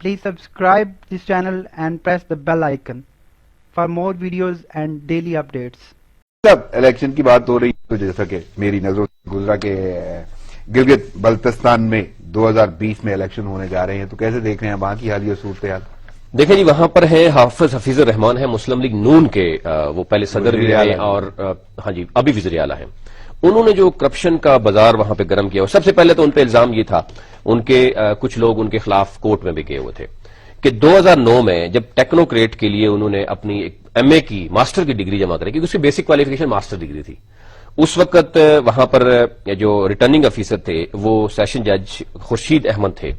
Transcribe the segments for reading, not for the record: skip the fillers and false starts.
Please subscribe this channel and press the bell icon for more videos and daily updates. جب election کی بات ہو رہی ہے تو جیسا کہ میری نظروں سے گزرا کہ گلگت بلتستان میں 2020 میں الیکشن ہونے جا رہے ہیں، تو کیسے دیکھ رہے ہیں وہاں کی حالیہ صورتحال؟ دیکھیں جی، وہاں پر ہیں حافظ حفیظ الرحمان ہیں، مسلم لیگ نون کے وہ پہلے صدر بھی رہے اور ہاں جی ابھی وزیر اعلیٰ ہیں. انہوں نے جو کرپشن کا بازار وہاں پہ گرم کیا، اور سب سے پہلے تو ان پہ الزام یہ تھا، ان کے کچھ لوگ ان کے خلاف کورٹ میں بھی گئے ہوئے تھے کہ 2009 میں جب ٹیکنوکریٹ کے لیے انہوں نے اپنی ایم اے کی ماسٹر کی ڈگری جمع کرائی، کیونکہ اس کی بیسک کوالیفیکیشن ماسٹر ڈگری تھی. اس وقت وہاں پر جو ریٹرننگ افیسر تھے وہ سیشن جج خورشید احمد تھے.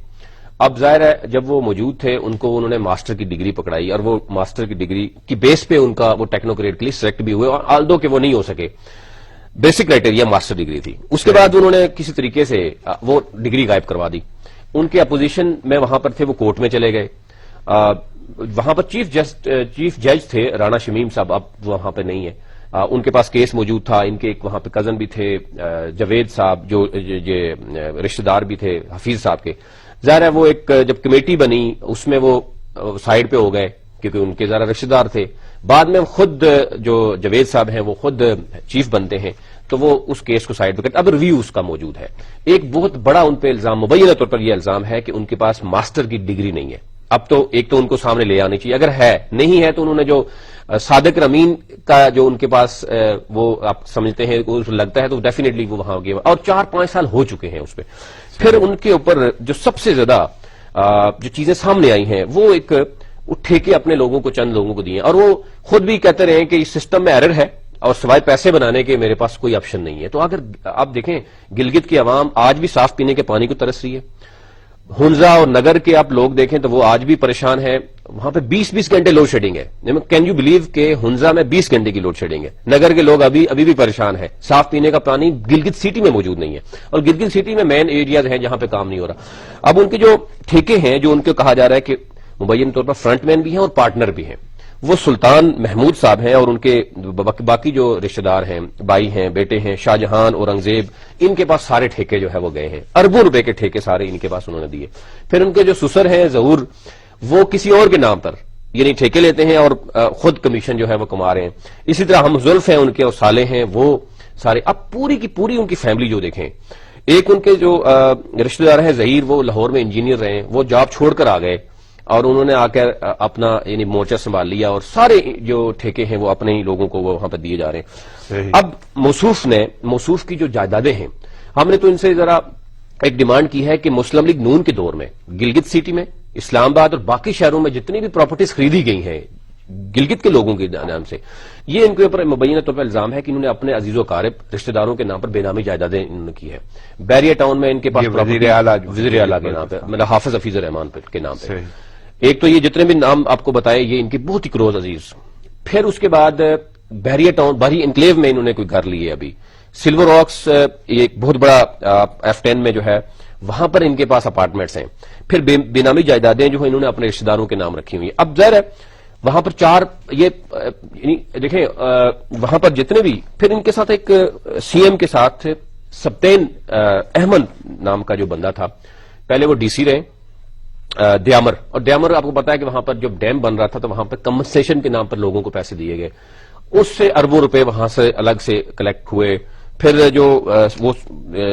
اب ظاہر ہے جب وہ موجود تھے ان کو انہوں نے ماسٹر کی ڈگری پکڑائی، اور وہ ماسٹر کی ڈگری کی بیس پہ ان کا وہ ٹیکنوکریٹ کے لیے سلیکٹ بھی ہوئے، اور آلدو کہ وہ نہیں ہو سکے، بیسک کرائٹیریا ماسٹر ڈگری تھی. اس کے بعد انہوں نے کسی طریقے سے وہ ڈگری غائب کروا دی. ان کے اپوزیشن میں وہاں پر تھے، وہ کورٹ میں چلے گئے. وہاں پر چیف جج تھے رانا شمیم صاحب، اب وہاں پہ نہیں ہے. ان کے پاس کیس موجود تھا. ان کے ایک وہاں پہ کزن بھی تھے جاوید صاحب، جو رشتہ دار بھی تھے حفیظ صاحب کے. ظاہر ہے وہ ایک جب کمیٹی بنی اس میں وہ سائڈ پہ ہو گئے کیونکہ ان کے ذرا رشتہ دار تھے. بعد میں خود جو جاوید صاحب ہیں وہ خود چیف بنتے ہیں، تو وہ اس کیس کو سائڈ پہ کرتے. اب ریویو اس کا موجود ہے. ایک بہت بڑا ان پہ الزام، مبینہ طور پر یہ الزام ہے کہ ان کے پاس ماسٹر کی ڈگری نہیں ہے. اب تو ایک تو ان کو سامنے لے آنی چاہیے، اگر ہے نہیں ہے تو انہوں نے جو صادق رمین کا جو ان کے پاس وہ آپ سمجھتے ہیں لگتا ہے تو ڈیفینیٹلی وہ وہاں گیا، اور 4-5 سال ہو چکے ہیں اس پہ. پھر ان کے اوپر جو سب سے زیادہ جو چیزیں سامنے آئی ہیں وہ ایک ٹھیکے اپنے لوگوں کو، چند لوگوں کو دیے، اور وہ خود بھی کہتے رہے کہ اس سسٹم میں ایرر ہے اور سوائے پیسے بنانے کے میرے پاس کوئی آپشن نہیں ہے. تو اگر آپ دیکھیں گلگت کی عوام آج بھی صاف پینے کے پانی کو ترس رہی ہے. ہنزا اور نگر کے آپ لوگ دیکھیں تو وہ آج بھی پریشان ہیں. وہاں پہ 20 گھنٹے لوڈ شیڈنگ ہے. کین یو بلیو کہ ہنزا میں 20 گھنٹے کی لوڈ شیڈنگ ہے. نگر کے لوگ ابھی بھی پریشان ہیں. صاف پینے کا پانی گلگت سٹی میں موجود نہیں ہے، اور گلگت سٹی میں مین ایریاز ہیں جہاں پہ کام نہیں ہو رہا. اب ان کے جو ٹھیکے ہیں، جو ان کو کہا جا رہا ہے کہ مبین طور پر فرنٹ مین بھی ہیں اور پارٹنر بھی ہیں، وہ سلطان محمود صاحب ہیں، اور ان کے باقی جو رشتہ دار ہیں، بھائی ہیں، بیٹے ہیں، شاہ جہان، اورنگزیب، ان کے پاس سارے ٹھیکے جو ہے وہ گئے ہیں. اربوں روپے کے ٹھیکے سارے ان کے پاس انہوں نے دیے. پھر ان کے جو سسر ہیں ظہور، وہ کسی اور کے نام پر یعنی ٹھیکے لیتے ہیں اور خود کمیشن جو ہے وہ کما رہے ہیں. اسی طرح ہم زلف ہیں ان کے، اور صالح ہیں، وہ سارے. اب پوری کی پوری ان کی فیملی جو دیکھیں، ایک ان کے جو رشتہ دار ہیں ظہیر، وہ لاہور میں انجینئر رہے، وہ جاب چھوڑ کر آ گئے اور انہوں نے آ کر اپنا یعنی مورچہ سنبھال لیا، اور سارے جو ٹھیکے ہیں وہ اپنے ہی لوگوں کو وہ وہاں پہ دیے جا رہے ہیں. اب موصوف کی جو جائیدادیں ہیں، ہم نے تو ان سے ذرا ایک ڈیمانڈ کی ہے کہ مسلم لیگ نون کے دور میں گلگت سٹی میں، اسلام آباد اور باقی شہروں میں جتنی بھی پراپرٹیز خریدی گئی ہیں گلگت کے لوگوں کے نام سے، یہ ان کے اوپر مبینہ طور پر الزام ہے کہ انہوں نے اپنے عزیز و اقارب رشتہ داروں کے نام پر بے نامی جائیدادیں انہوں نے کی ہے. بیریا ٹاؤن میں ان کے پاس وزیر اعلیٰ کے نام پہ، مطلب حافظ حفیظ الرحمان کے نام پہ. ایک تو یہ جتنے بھی نام آپ کو بتائے یہ ان کے بہت ہی کلوز عزیز. پھر اس کے بعد بحریہ ٹاؤن، بحری انکلیو میں انہوں نے کوئی گھر لیے. ابھی سلور راکس ایک بہت بڑا F10 میں جو ہے، وہاں پر ان کے پاس اپارٹمنٹس ہیں. پھر بے نامی جائیدادیں جو انہوں نے اپنے رشتہ داروں کے نام رکھی ہوئی ہیں. اب ظاہر ہے وہاں پر دیکھیں وہاں پر جتنے بھی، پھر ان کے ساتھ ایک سی ایم کے ساتھ سبتین احمد نام کا جو بندہ تھا، پہلے وہ ڈی سی رہے دیامر. اور دیامر آپ کو پتا ہے کہ وہاں پر جب ڈیم بن رہا تھا تو وہاں پر کمپنسیشن کے نام پر لوگوں کو پیسے دیے گئے، اس سے اربوں روپے وہاں سے الگ سے کلیکٹ ہوئے. پھر جو وہ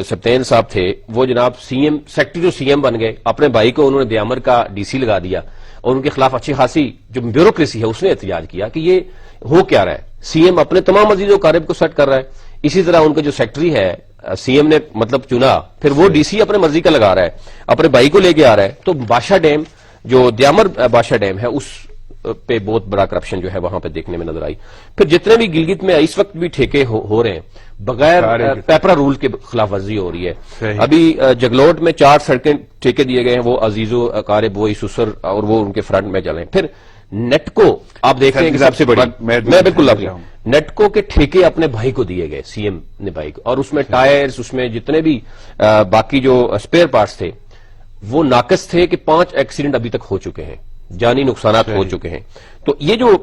سبتین صاحب تھے وہ جناب سی ایم سیکٹری، جو سی ایم بن گئے، اپنے بھائی کو انہوں نے دیامر کا ڈی سی لگا دیا، اور ان کے خلاف اچھی خاصی جو بیوروکریسی ہے اس نے احتجاج کیا کہ یہ ہو کیا رہا ہے. سی ایم اپنے تمام عزیز و اقارب کو سیٹ کر رہا ہے، اسی طرح ان کا جو سیکٹری ہے سی ایم نے مطلب چنا، پھر وہ ڈی سی اپنے مرضی کا لگا رہا ہے، اپنے بھائی کو لے کے آ رہا ہے. تو بادشاہ ڈیم جو دیامر بادشاہ ڈیم ہے، اس پہ بہت بڑا کرپشن جو ہے وہاں پہ دیکھنے میں نظر آئی. پھر جتنے بھی گلگت میں اس وقت بھی ٹھیکے ہو رہے ہیں بغیر پیپرا رول کے خلاف ورزی ہو رہی ہے. ابھی جگلوٹ میں 4 سڑکیں ٹھیکے دیے گئے ہیں، وہ عزیز و اقارب، وہی سسر اور وہ ان کے فرنٹ میں چلے. پھر نیٹکو آپ دیکھ رہے ہیں کہ سب سے بڑی، میں بالکل نیٹکو کے ٹھیکے اپنے بھائی کو دیے گئے، سی ایم نے بھائی کو، اور اس میں ٹائرز، اس میں جتنے بھی باقی جو اسپیئر پارٹس تھے وہ ناقص تھے کہ 5 ایکسیڈنٹ ابھی تک ہو چکے ہیں، جانی نقصانات ہو چکے ہیں. تو یہ جو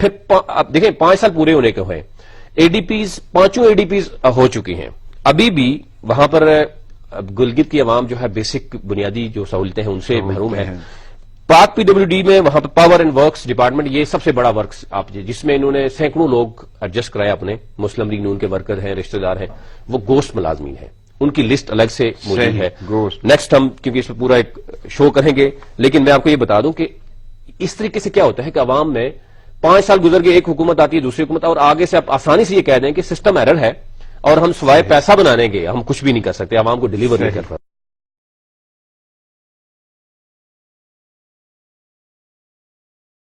پھر آپ دیکھیں 5 سال پورے ہونے کے ہوئے، اے ڈی پیز 5 اے ڈی پیز ہو چکی ہیں. ابھی بھی وہاں پر گلگت کی عوام جو ہے بیسک بنیادی جو سہولتیں ہیں ان سے محروم ہے. پاک PWD میں وہاں پہ پاور اینڈ ورکس ڈپارٹمنٹ، یہ سب سے بڑا ورکس آپ جس میں انہوں نے سینکڑوں لوگ ایڈجسٹ کرائے اپنے، مسلم لیگ نون کے ورکر ہیں، رشتہ دار ہیں، وہ گوشت ملازمین ہیں، ان کی لسٹ الگ سے موجود ہے. گوشت نیکسٹ ہم کیونکہ اس پہ پورا ایک شو کریں گے، لیکن میں آپ کو یہ بتا دوں کہ اس طریقے سے کیا ہوتا ہے کہ عوام میں 5 سال گزر گئے، ایک حکومت آتی ہے، دوسری حکومت، اور آگے سے آپ آسانی سے یہ کہہ دیں کہ سسٹم ایرر ہے اور ہم سوائے پیسہ بنانے کے ہم کچھ بھی نہیں کر سکتے، عوام کو ڈیلیور نہیں کر پاتے.